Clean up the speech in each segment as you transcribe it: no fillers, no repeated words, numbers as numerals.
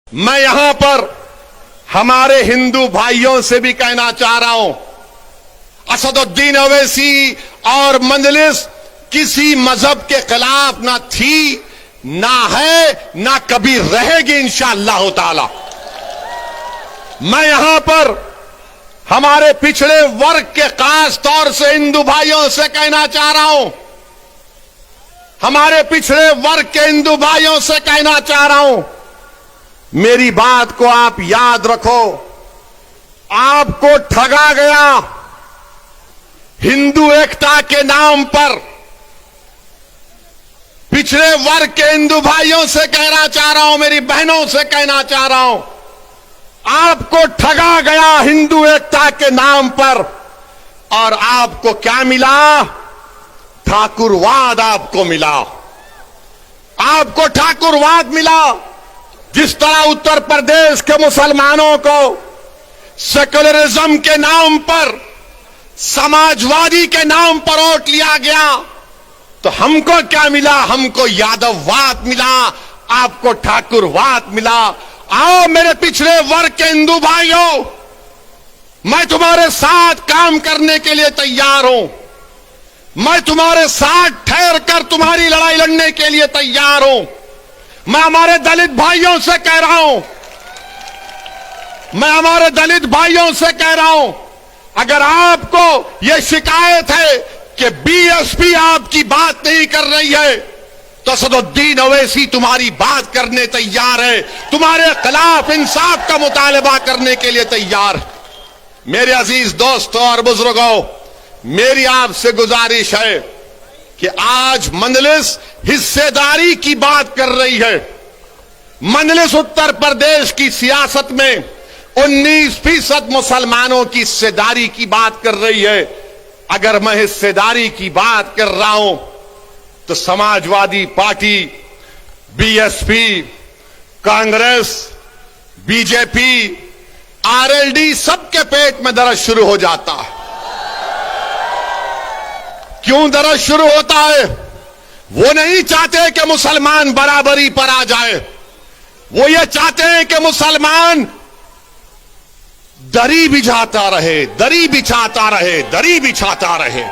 मैं यहां पर हमारे हिंदू भाइयों से भी कहना चाह रहा हूं, असदुद्दीन ओवैसी और मंजलिस किसी मजहब के खिलाफ ना थी, ना है, ना कभी रहेगी इंशाअल्लाह ताला। मैं यहां पर हमारे पिछड़े वर्ग के खास तौर से हिंदू भाइयों से कहना चाह रहा हूं, हमारे पिछड़े वर्ग के हिंदू भाइयों से कहना चाह रहा हूं, मेरी बात को आप याद रखो। आपको ठगा गया हिंदू एकता के नाम पर। पिछड़े वर्ग के हिंदू भाइयों से कहना चाह रहा हूं, मेरी बहनों से कहना चाह रहा हूं, आपको ठगा गया हिंदू एकता के नाम पर। और आपको क्या मिला? ठाकुरवाद आपको मिला, आपको ठाकुरवाद मिला। जिस तरह उत्तर प्रदेश के मुसलमानों को सेकुलरिज्म के नाम पर, समाजवादी के नाम पर वोट लिया गया, तो हमको क्या मिला? हमको यादववाद मिला, आपको ठाकुरवाद मिला। आओ मेरे पिछड़े वर्ग के हिंदू भाइयों, मैं तुम्हारे साथ काम करने के लिए तैयार हूं। मैं तुम्हारे साथ ठहर कर तुम्हारी लड़ाई लड़ने के लिए तैयार हूं। मैं हमारे दलित भाइयों से कह रहा हूं, मैं हमारे दलित भाइयों से कह रहा हूं, अगर आपको यह शिकायत है कि बीएसपी आपकी बात नहीं कर रही है, तो असदुद्दीन ओवैसी तुम्हारी बात करने तैयार है, तुम्हारे खिलाफ इंसाफ का मुतालबा करने के लिए तैयार है। मेरे अजीज दोस्तों और बुजुर्गों, मेरी आपसे गुजारिश है कि आज मंजलिस हिस्सेदारी की बात कर रही है। मंजलिस उत्तर प्रदेश की सियासत में 19% मुसलमानों की हिस्सेदारी की बात कर रही है। अगर मैं हिस्सेदारी की बात कर रहा हूं, तो Samajwadi party, BSP, Congress, BJP, RLD सबके पेट में दर्द शुरू हो जाता है। क्यों दर्द शुरू होता है? वो नहीं चाहते कि मुसलमान बराबरी पर आ जाए, वो ये चाहते हैं कि मुसलमान दरी बिछाता रहे, दरी बिछाता रहे, दरी बिछाता रहे।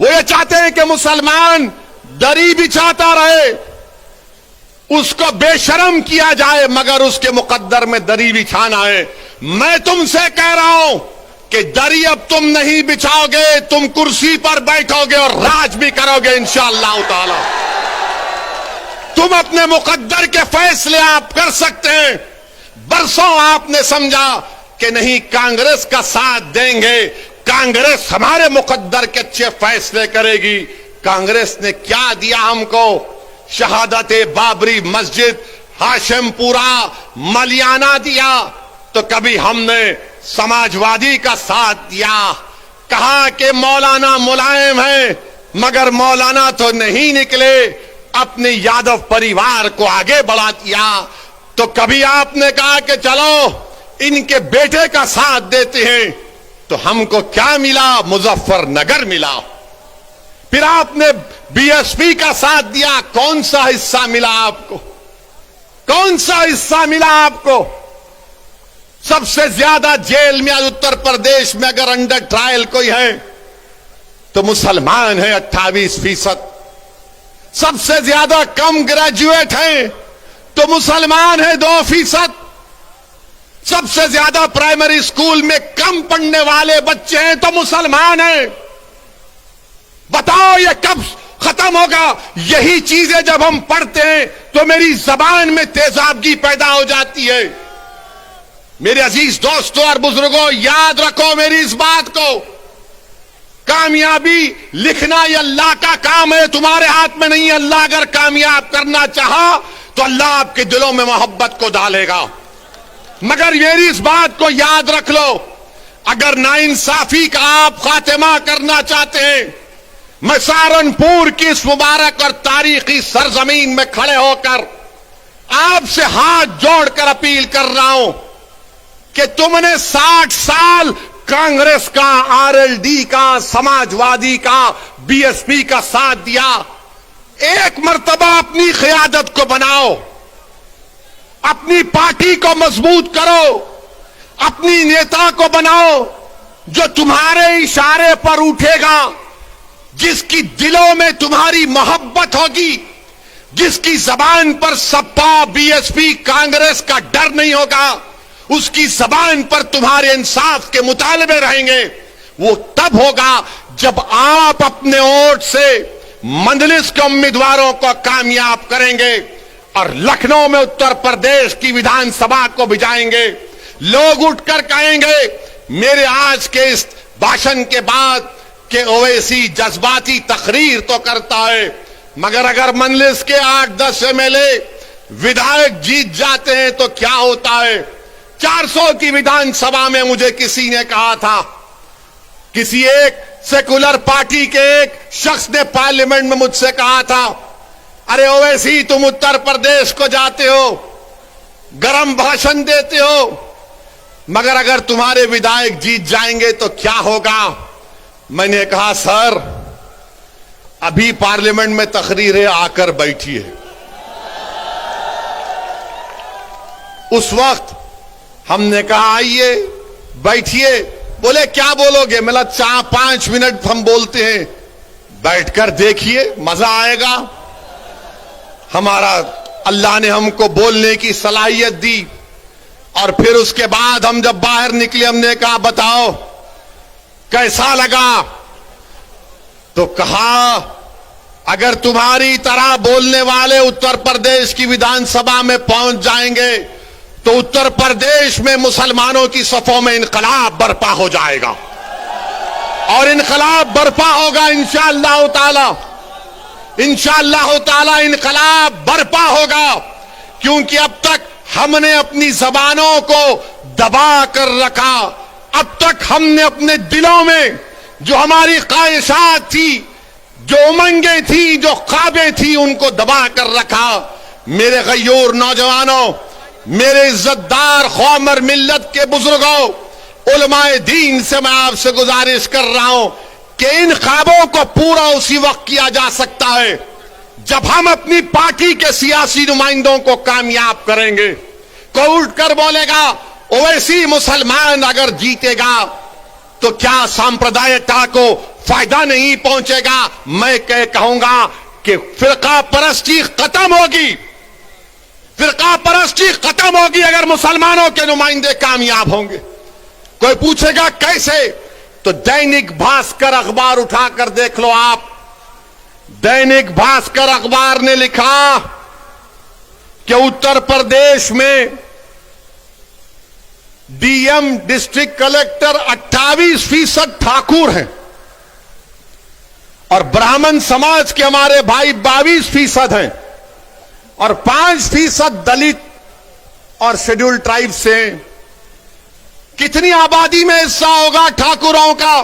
वो ये चाहते हैं कि मुसलमान दरी बिछाता रहे, उसको बेशर्म किया जाए, मगर उसके मुकद्दर में दरी बिछाना है। मैं तुमसे कह रहा हूं कि दरी अब तुम नहीं बिछाओगे, तुम कुर्सी पर बैठोगे और राज भी करोगे इंशाअल्लाह ताला। तुम अपने मुकद्दर के फैसले आप कर सकते हैं। बरसों आपने समझा कि नहीं कांग्रेस का साथ देंगे, कांग्रेस हमारे मुकद्दर के अच्छे फैसले करेगी। कांग्रेस ने क्या दिया हमको? शहादत बाबरी मस्जिद, हाशिमपुरा, मलियाना दिया। तो कभी हमने समाजवादी का साथ दिया, कहा कि मौलाना मुलायम है, मगर मौलाना तो नहीं निकले, अपने यादव परिवार को आगे बढ़ा दिया। तो कभी आपने कहा कि चलो इनके बेटे का साथ देते हैं, तो हमको क्या मिला? मुजफ्फरनगर मिला। फिर आपने बीएसपी का साथ दिया, कौन सा हिस्सा मिला आपको? कौन सा हिस्सा मिला आपको? सबसे ज्यादा जेल में आज उत्तर प्रदेश में अगर अंडर ट्रायल कोई है तो मुसलमान है 28%। सबसे ज्यादा कम ग्रेजुएट हैं तो मुसलमान है 2%। सबसे ज्यादा प्राइमरी स्कूल में कम पढ़ने वाले बच्चे हैं तो मुसलमान हैं। बताओ ये कब खत्म होगा? यही चीजें जब हम पढ़ते हैं तो मेरी जबान में तेजाबगी पैदा हो जाती है। मेरे अजीज दोस्तों और बुजुर्गों, याद रखो मेरी इस बात को, कामयाबी लिखना ये अल्लाह का काम है, तुम्हारे हाथ में नहीं है। अल्लाह अगर कामयाब करना चाहा तो अल्लाह आपके दिलों में मोहब्बत को डालेगा। मगर मेरी इस बात को याद रख लो, अगर नाइंसाफी का आप खात्मा करना चाहते हैं, मैं सहारनपुर की इस मुबारक और तारीखी सरजमीन में खड़े होकर आपसे हाथ जोड़कर अपील कर रहा हूं कि तुमने 60 साल कांग्रेस का, आरएलडी का, समाजवादी का, बीएसपी का साथ दिया। एक मर्तबा अपनी क़यादत को बनाओ। अपनी पार्टी को मजबूत करो, अपनी नेता को बनाओ जो तुम्हारे इशारे पर उठेगा, जिसकी दिलों में तुम्हारी मोहब्बत होगी, जिसकी जबान पर सपा, बीएसपी, कांग्रेस का डर नहीं होगा, उसकी जबान पर तुम्हारे इंसाफ के मुतालबे रहेंगे। वो तब होगा जब आप अपने वोट से मंजलिस के उम्मीदवारों को कामयाब करेंगे और लखनऊ में उत्तर प्रदेश की विधानसभा को भिजाएंगे। लोग उठकर कहेंगे, मेरे आज के इस भाषण के बाद के ओवैसी जज्बाती तकरीर तो करता है, मगर अगर मंजलिस के 8-10 एमएलए विधायक जीत जाते हैं तो क्या होता है। 400 की विधानसभा में मुझे किसी ने कहा था, किसी एक सेकुलर पार्टी के एक शख्स ने पार्लियामेंट में मुझसे कहा था, अरे ओवैसी तुम उत्तर प्रदेश को जाते हो, गरम भाषण देते हो, मगर अगर तुम्हारे विधायक जीत जाएंगे तो क्या होगा। मैंने कहा, सर अभी पार्लियामेंट में तकरीर है, आकर बैठिए। उस वक्त हमने कहा आइए बैठिए। बोले क्या बोलोगे? मैं 4-5 मिनट हम बोलते हैं, बैठकर देखिए मजा आएगा। हमारा अल्लाह ने हमको बोलने की सलाहियत दी और फिर उसके बाद हम जब बाहर निकले हमने कहा बताओ कैसा लगा। तो कहा अगर तुम्हारी तरह बोलने वाले उत्तर प्रदेश की विधानसभा में पहुंच जाएंगे तो उत्तर प्रदेश में मुसलमानों की सफों में इनकलाब बर्पा हो जाएगा और इनकलाब बर्पा होगा इंशाअल्लाह ताला। इंशाअल्लाह ताला इनकलाब बर्पा होगा, क्योंकि अब तक हमने अपनी जबानों को दबा कर रखा। अब तक हमने अपने दिलों में जो हमारी ख्वाहिशात थी, जो उमंगें थी, जो ख्वाबें थी, उनको दबा कर रखा। मेरे गयूर नौजवानों, मेरे इज्जतदार ख्वामर मिल्लत के बुजुर्गों, उलमाए दीन से मैं आपसे गुजारिश कर रहा हूं कि इन ख्वाबों को पूरा उसी वक्त किया जा सकता है जब हम अपनी पार्टी के सियासी नुमाइंदों को कामयाब करेंगे। कोई उठकर बोलेगा ओवैसी मुसलमान अगर जीतेगा तो क्या सांप्रदायिकता को फायदा नहीं पहुंचेगा। मैं कहूंगा कि फिरका परस्ती खत्म होगी, फिरका परस्ती खत्म होगी अगर मुसलमानों के नुमाइंदे कामयाब होंगे। कोई पूछेगा कैसे, तो दैनिक भास्कर अखबार उठाकर देख लो आप। दैनिक भास्कर अखबार ने लिखा कि उत्तर प्रदेश में डीएम डिस्ट्रिक्ट कलेक्टर 28% ठाकुर हैं और ब्राह्मण समाज के हमारे भाई 22% हैं और 5% दलित और शेड्यूल्ड ट्राइब से। कितनी आबादी में हिस्सा होगा ठाकुरों का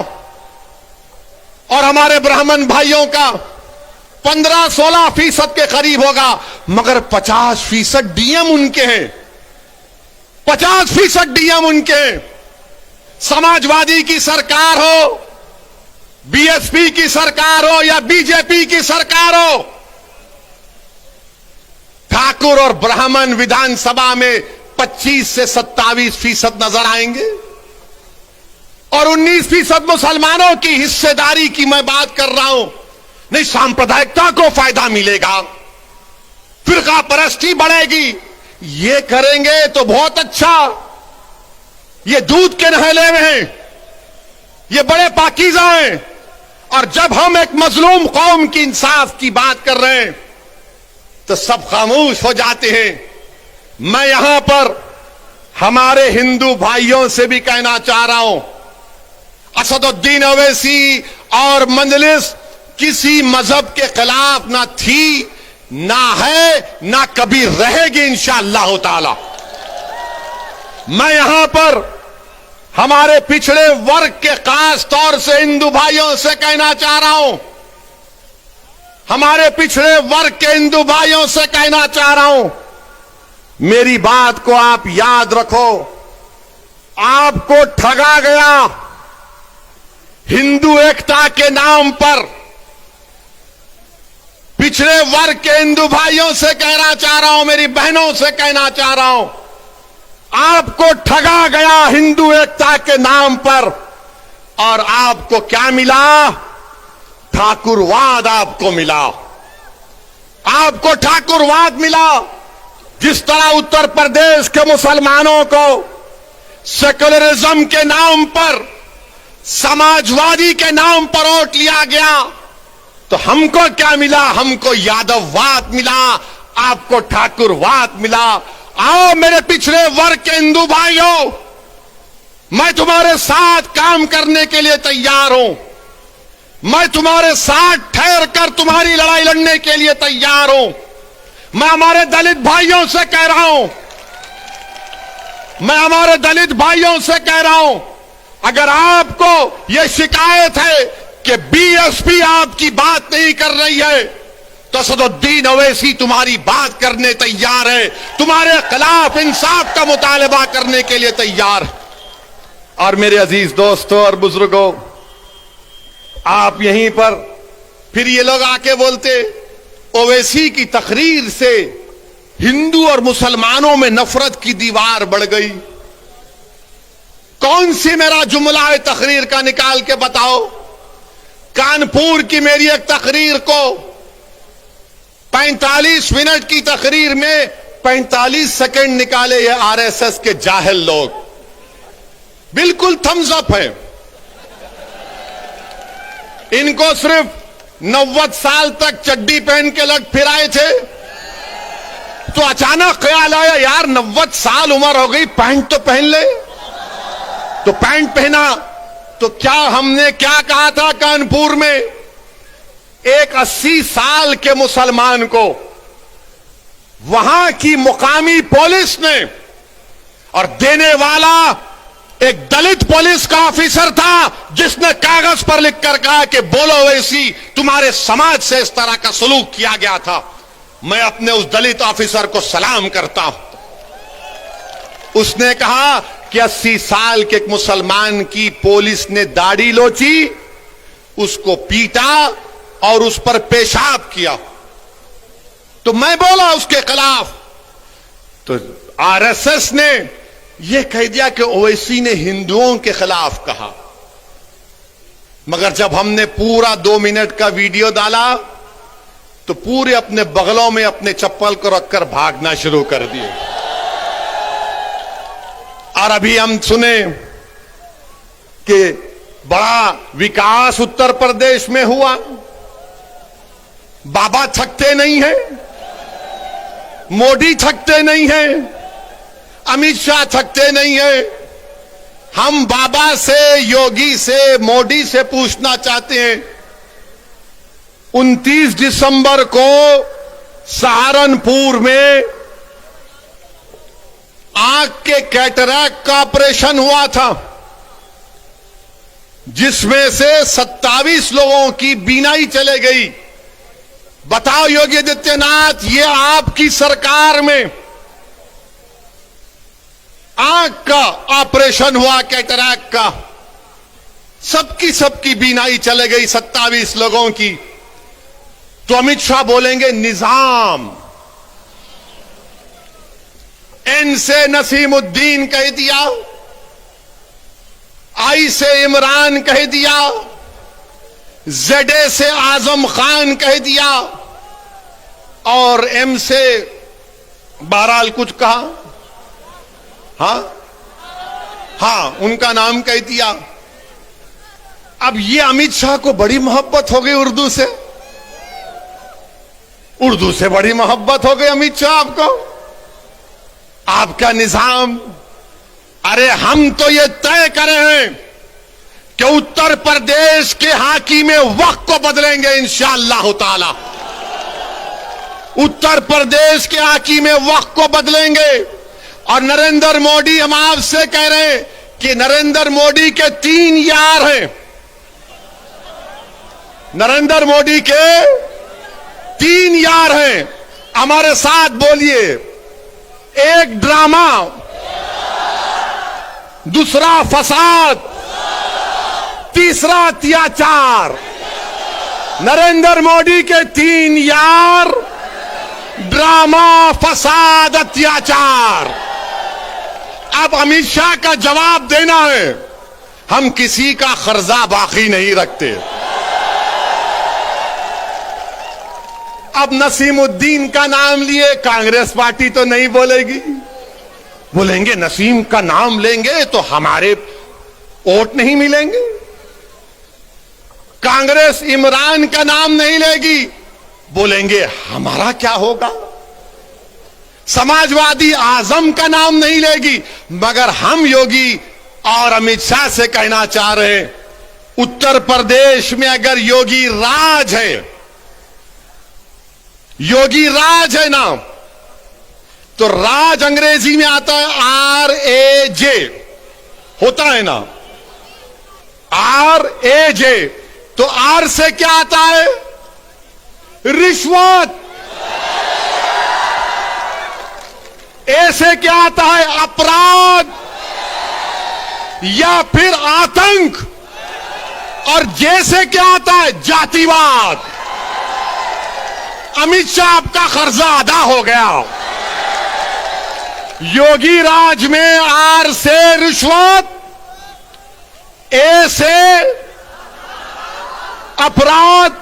और हमारे ब्राह्मण भाइयों का? 15-16% के करीब होगा, मगर 50% डीएम उनके हैं, 50% डीएम उनके हैं। समाजवादी की सरकार हो, बीएसपी की सरकार हो या बीजेपी की सरकार हो, ठाकुर और ब्राह्मण विधानसभा में 25 से 27% नजर आएंगे और 19% मुसलमानों की हिस्सेदारी की मैं बात कर रहा हूं। नहीं, सांप्रदायिकता को फायदा मिलेगा, फिरका परस्ती बढ़ेगी। ये करेंगे तो बहुत अच्छा, ये दूध के नहले में हैं, ये बड़े पाकीज़ा हैं। और जब हम एक मजलूम कौम की इंसाफ की बात कर रहे हैं तो सब खामोश हो जाते हैं। मैं यहां पर हमारे हिंदू भाइयों से भी कहना चाह रहा हूं, असदुद्दीन ओवैसी और मंजलिस किसी मजहब के खिलाफ ना थी, ना है, ना कभी रहेगी इंशाअल्लाह ताला। मैं यहां पर हमारे पिछड़े वर्ग के खास तौर से हिंदू भाइयों से कहना चाह रहा हूं, हमारे पिछड़े वर्ग के हिंदू भाइयों से कहना चाह रहा हूं, मेरी बात को आप याद रखो। आपको ठगा गया हिंदू एकता के नाम पर। पिछड़े वर्ग के हिंदू भाइयों से कहना चाह रहा हूं, मेरी बहनों से कहना चाह रहा हूं, आपको ठगा गया हिंदू एकता के नाम पर, और आपको क्या मिला? ठाकुरवाद आपको मिला। आपको ठाकुरवाद मिला। जिस तरह उत्तर प्रदेश के मुसलमानों को सेक्युलरिज्म के नाम पर, समाजवादी के नाम पर वोट लिया गया, तो हमको क्या मिला? हमको यादववाद मिला, आपको ठाकुरवाद मिला। आओ मेरे पिछड़े वर्ग के हिंदू भाइयों, मैं तुम्हारे साथ काम करने के लिए तैयार हूं। मैं तुम्हारे साथ ठहर कर तुम्हारी लड़ाई लड़ने के लिए तैयार हूं। मैं हमारे दलित भाइयों से कह रहा हूं, मैं हमारे दलित भाइयों से कह रहा हूं, अगर आपको यह शिकायत है कि बीएसपी आपकी बात नहीं कर रही है, तो असदुद्दीन ओवैसी तुम्हारी बात करने तैयार है, तुम्हारे खिलाफ इंसाफ का मुतालबा करने के लिए तैयार है। और मेरे अजीज दोस्तों और बुजुर्गों, आप यहीं पर फिर ये लोग आके बोलते ओवैसी की तकरीर से हिंदू और मुसलमानों में नफरत की दीवार बढ़ गई। कौन सी मेरा जुमला है तकरीर का, निकाल के बताओ। कानपुर की मेरी एक तकरीर को 45 मिनट की तकरीर में 45 सेकंड निकाले ये आरएसएस के जाहिल लोग। बिल्कुल थम्स अप है। इनको सिर्फ 90 साल तक चड्डी पहन के लग फिराए थे, तो अचानक ख्याल आया यार 90 साल उम्र हो गई, पैंट तो पहन ले। तो पैंट पहना। तो क्या हमने क्या कहा था कानपुर में? एक 80 साल के मुसलमान को वहां की मुकामी पुलिस ने, और देने वाला एक दलित पुलिस का ऑफिसर था, जिसने कागज पर लिखकर कहा कि बोलो वैसी तुम्हारे समाज से इस तरह का सलूक किया गया था। मैं अपने उस दलित ऑफिसर को सलाम करता हूं। उसने कहा कि 80 साल के एक मुसलमान की पुलिस ने दाढ़ी लोची, उसको पीटा और उस पर पेशाब किया। तो मैं बोला उसके खिलाफ, तो आरएसएस ने यह कह दिया कि ओवैसी ने हिंदुओं के खिलाफ कहा। मगर जब हमने पूरा 2 मिनट का वीडियो डाला, तो पूरे अपने बगलों में अपने चप्पल को रखकर भागना शुरू कर दिए। और अभी हम सुने कि बड़ा विकास उत्तर प्रदेश में हुआ। बाबा थकते नहीं हैं, मोदी थकते नहीं हैं, अमित शाह थकते नहीं है। हम बाबा से, योगी से, मोदी से पूछना चाहते हैं, 29 दिसंबर को सहारनपुर में आंख के कैटरैक्ट का ऑपरेशन हुआ था, जिसमें से 27 लोगों की बीनाई चले गई। बताओ योगी आदित्यनाथ, ये आपकी सरकार में आंख का ऑपरेशन हुआ, कैटरैक्ट का, सबकी बीनाई चले गई 27 लोगों की। तो अमित शाह बोलेंगे निजाम, एन से नसीमुद्दीन कह दिया, आई से इमरान कह दिया, जेडे से आजम खान कह दिया, और एम से बहरहाल कुछ कहा, हाँ उनका नाम कह दिया। अब ये अमित शाह को बड़ी मोहब्बत हो गई उर्दू से, उर्दू से बड़ी मोहब्बत हो गई अमित शाह आपको, आपका निजाम। अरे हम तो ये तय करे हैं कि उत्तर प्रदेश के हाकिम वक्त को बदलेंगे इंशाअल्लाह ताला। उत्तर प्रदेश के हाकिम वक्त को बदलेंगे। और नरेंद्र मोदी, हम आपसे कह रहे हैं कि नरेंद्र मोदी के 3 यार हैं। नरेंद्र मोदी के 3 यार हैं। हमारे साथ बोलिए, एक ड्रामा, दूसरा फसाद, तीसरा अत्याचार। नरेंद्र मोदी के 3 यार, ड्रामा, फसाद, अत्याचार। अब अमित शाह का जवाब देना है। हम किसी का कर्जा बाकी नहीं रखते। अब नसीमुद्दीन का नाम लिए, कांग्रेस पार्टी तो नहीं बोलेगी। बोलेंगे नसीम का नाम लेंगे तो हमारे वोट नहीं मिलेंगे। कांग्रेस इमरान का नाम नहीं लेगी, बोलेंगे हमारा क्या होगा। समाजवादी आजम का नाम नहीं लेगी, मगर हम योगी और अमित शाह से कहना चाह रहे हैं, उत्तर प्रदेश में अगर योगी राज है, योगी राज है नाम, तो राज अंग्रेजी में आता है RAJ, होता है ना, RAJ। तो R से क्या आता है? रिश्वत। A से क्या आता है? अपराध या फिर आतंक। और J से क्या आता है? जातिवाद। अमित शाह आपका कर्जा अदा हो गया। योगी राज में R से रिश्वत, A से अपराध,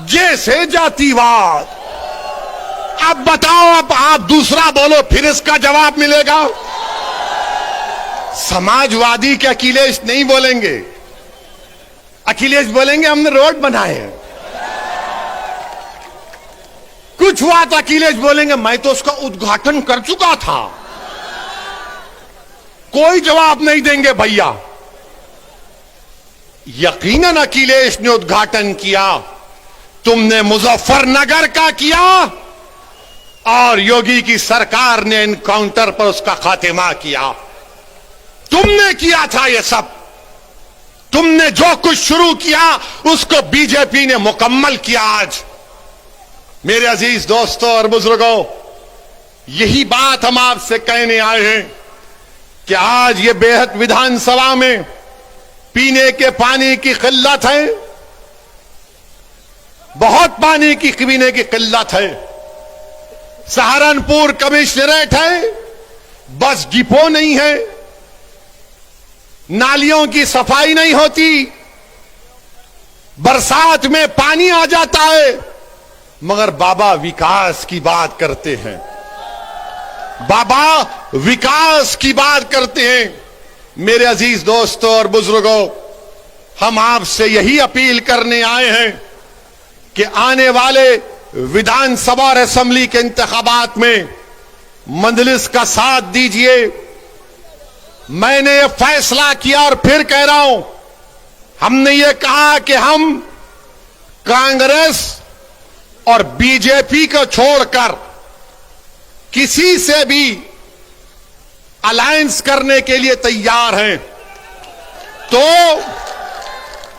J से जातिवाद। अब बताओ, अब आप दूसरा बोलो, फिर इसका जवाब मिलेगा। समाजवादी के अखिलेश नहीं बोलेंगे। अखिलेश बोलेंगे हमने रोड बनाए हैं। कुछ हुआ तो अखिलेश बोलेंगे मैं तो उसका उद्घाटन कर चुका था। कोई जवाब नहीं देंगे भैया। यकीनन अखिलेश ने उद्घाटन किया, तुमने मुजफ्फरनगर का किया और योगी की सरकार ने एनकाउंटर पर उसका खात्मा किया। तुमने किया था ये सब। तुमने जो कुछ शुरू किया उसको बीजेपी ने मुकम्मल किया। आज मेरे अजीज दोस्तों और बुजुर्गों, यही बात हम आपसे कहने आए हैं कि आज ये बेहद विधानसभा में पीने के पानी की किल्लत है, बहुत पानी की पीने की किल्लत है। सहारनपुर कमिश्नरेट है, बस डिपो नहीं है, नालियों की सफाई नहीं होती, बरसात में पानी आ जाता है, मगर बाबा विकास की बात करते हैं। बाबा विकास की बात करते हैं। मेरे अजीज दोस्तों और बुजुर्गों, हम आपसे यही अपील करने आए हैं कि आने वाले विधानसभा और असेंबली के इंतखाबात में मजलिस का साथ दीजिए। मैंने ये फैसला किया और फिर कह रहा हूं, हमने ये कहा कि हम कांग्रेस और बीजेपी को छोड़कर किसी से भी अलायंस करने के लिए तैयार हैं। तो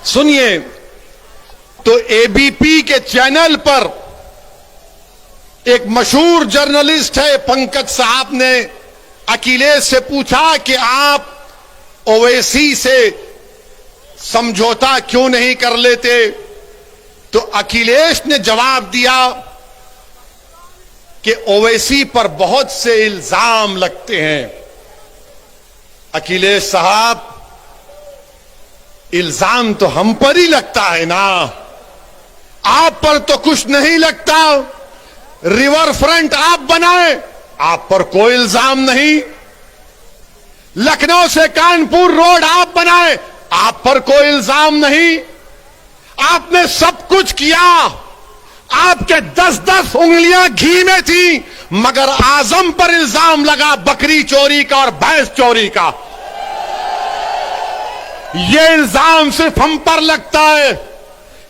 सुनिए, तो एबीपी के चैनल पर एक मशहूर जर्नलिस्ट है पंकज साहब ने अखिलेश से पूछा कि आप ओवैसी से समझौता क्यों नहीं कर लेते। तो अखिलेश ने जवाब दिया कि ओवैसी पर बहुत से इल्जाम लगते हैं। अखिलेश साहब, इल्जाम तो हम पर ही लगता है ना, आप पर तो कुछ नहीं लगता। रिवर फ्रंट आप बनाए, आप पर कोई इल्जाम नहीं। लखनऊ से कानपुर रोड आप बनाए, आप पर कोई इल्जाम नहीं। आपने सब कुछ किया, आपके 10-10 उंगलियां घी में थी, मगर आजम पर इल्जाम लगा बकरी चोरी का और भैंस चोरी का। ये इल्जाम सिर्फ हम पर लगता है।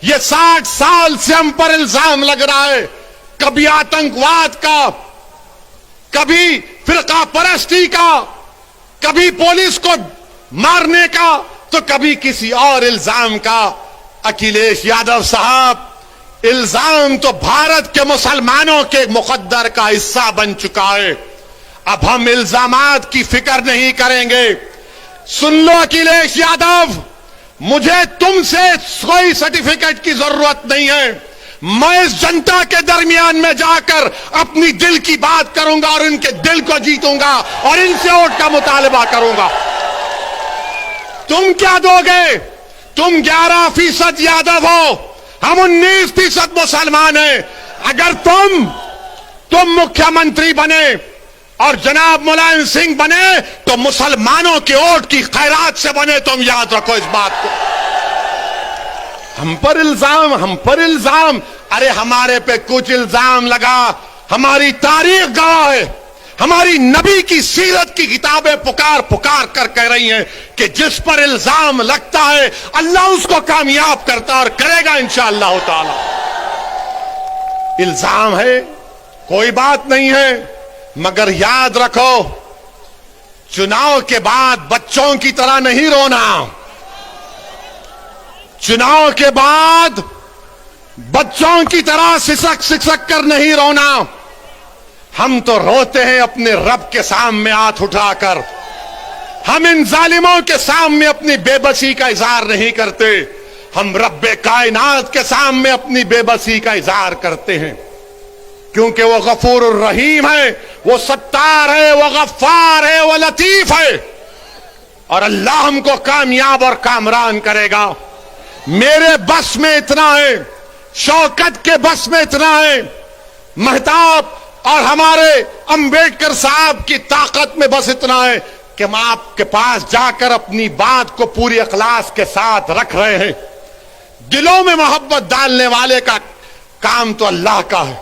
ये 60 साल से हम पर इल्जाम लग रहा है, कभी आतंकवाद का, कभी फिरका परस्ती का, कभी पुलिस को मारने का, तो कभी किसी और इल्जाम का। अखिलेश यादव साहब, इल्जाम तो भारत के मुसलमानों के मुकद्दर का हिस्सा बन चुका है। अब हम इल्जामात की फिक्र नहीं करेंगे। सुन लो अखिलेश यादव, मुझे तुमसे कोई सर्टिफिकेट की जरूरत नहीं है। मैं इस जनता के दरमियान में जाकर अपनी दिल की बात करूंगा और इनके दिल को जीतूंगा और इनसे वोट का मुतालबा करूंगा। तुम क्या दोगे? तुम 11% यादव हो, हम 19% मुसलमान हैं। अगर तुम मुख्यमंत्री बने और जनाब मुलायम सिंह बने तो मुसलमानों के वोट की खैरात से बने। तुम याद रखो इस बात को। हम पर इल्जाम, अरे हमारे पे कुछ इल्जाम लगा, हमारी तारीख गवाह है, हमारी नबी की सीरत की किताबें पुकार कर कह रही हैं कि जिस पर इल्जाम लगता है अल्लाह उसको कामयाब करता और करेगा इंशाअल्लाह ताला। इल्जाम है, कोई बात नहीं है, मगर याद रखो चुनाव के बाद बच्चों की तरह नहीं रोना। चुनाव के बाद बच्चों की तरह सिसक कर नहीं रोना। हम तो रोते हैं अपने रब के सामने हाथ उठाकर। हम इन जालिमों के सामने अपनी बेबसी का इजहार नहीं करते, हम रब्बे कायनात के सामने अपनी बेबसी का इजहार करते हैं, क्योंकि वो गफूर रहीम है, वो सत्तार है, वो गफ्फार है, वो लतीफ है और अल्लाह हमको कामयाब और कामरान करेगा। मेरे बस में इतना है, शौकत के बस में इतना है, महताब और हमारे अंबेडकर साहब की ताकत में बस इतना है कि हम आपके पास जाकर अपनी बात को पूरी इखलास के साथ रख रहे हैं। दिलों में मोहब्बत डालने वाले का काम तो अल्लाह का है,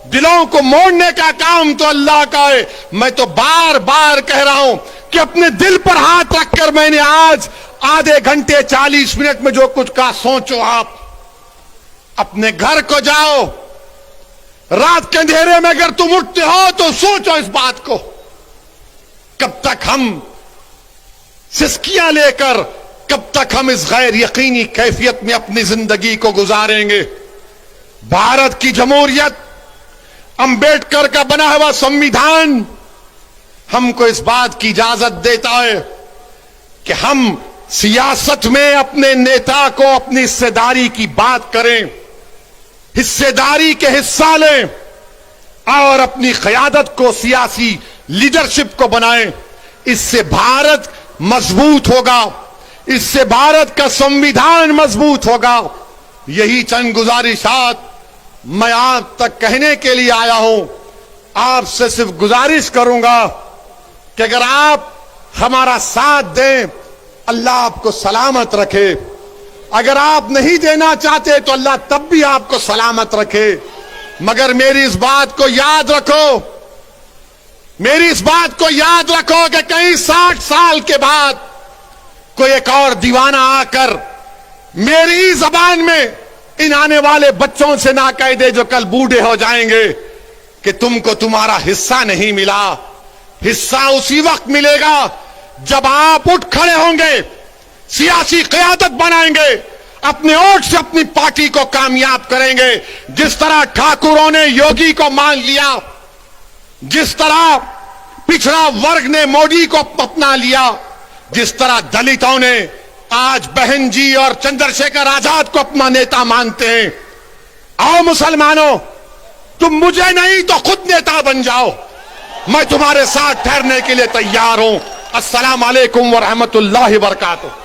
दिलों को मोड़ने का काम तो अल्लाह का है। मैं तो बार बार कह रहा हूं कि अपने दिल पर हाथ रखकर मैंने आज आधे घंटे 40 मिनट में जो कुछ कहा, सोचो आप। अपने घर को जाओ, रात के अंधेरे में अगर तुम उठते हो तो सोचो इस बात को, कब तक हम सिस्कियां लेकर, कब तक हम इस गैर यकीनी कैफियत में अपनी जिंदगी को गुजारेंगे। भारत की जमहूरियत, अंबेडकर का बना हुआ संविधान हमको इस बात की इजाजत देता है कि हम सियासत में अपने नेता को अपनी हिस्सेदारी की बात करें, हिस्सेदारी के हिस्सा लें और अपनी क़यादत को, सियासी लीडरशिप को बनाएं। इससे भारत मजबूत होगा, इससे भारत का संविधान मजबूत होगा। यही चंद गुजारिशात मैं आप तक कहने के लिए आया हूं। आपसे सिर्फ गुजारिश करूंगा कि अगर आप हमारा साथ दें, अल्लाह आपको सलामत रखे। अगर आप नहीं देना चाहते तो अल्लाह तब भी आपको सलामत रखे। मगर मेरी इस बात को याद रखो, मेरी इस बात को याद रखो कि कहीं 60 साल के बाद कोई एक और दीवाना आकर मेरी जबान में इन आने वाले बच्चों से ना कह दे जो कल बूढ़े हो जाएंगे कि तुमको तुम्हारा हिस्सा नहीं मिला। हिस्सा उसी वक्त मिलेगा जब आप उठ खड़े होंगे, सियासी क़यादत बनाएंगे, अपने वोट से अपनी पार्टी को कामयाब करेंगे। जिस तरह ठाकुरों ने योगी को मान लिया, जिस तरह पिछड़ा वर्ग ने मोदी को अपना लिया, जिस तरह दलितों ने आज बहन जी और चंद्रशेखर आजाद को अपना नेता मानते हैं। आओ मुसलमानों, तुम मुझे नहीं तो खुद नेता बन जाओ, मैं तुम्हारे साथ ठहरने के लिए तैयार हूं। अस्सलाम वालेकुम व रहमतुल्लाहि व बरकातुहू।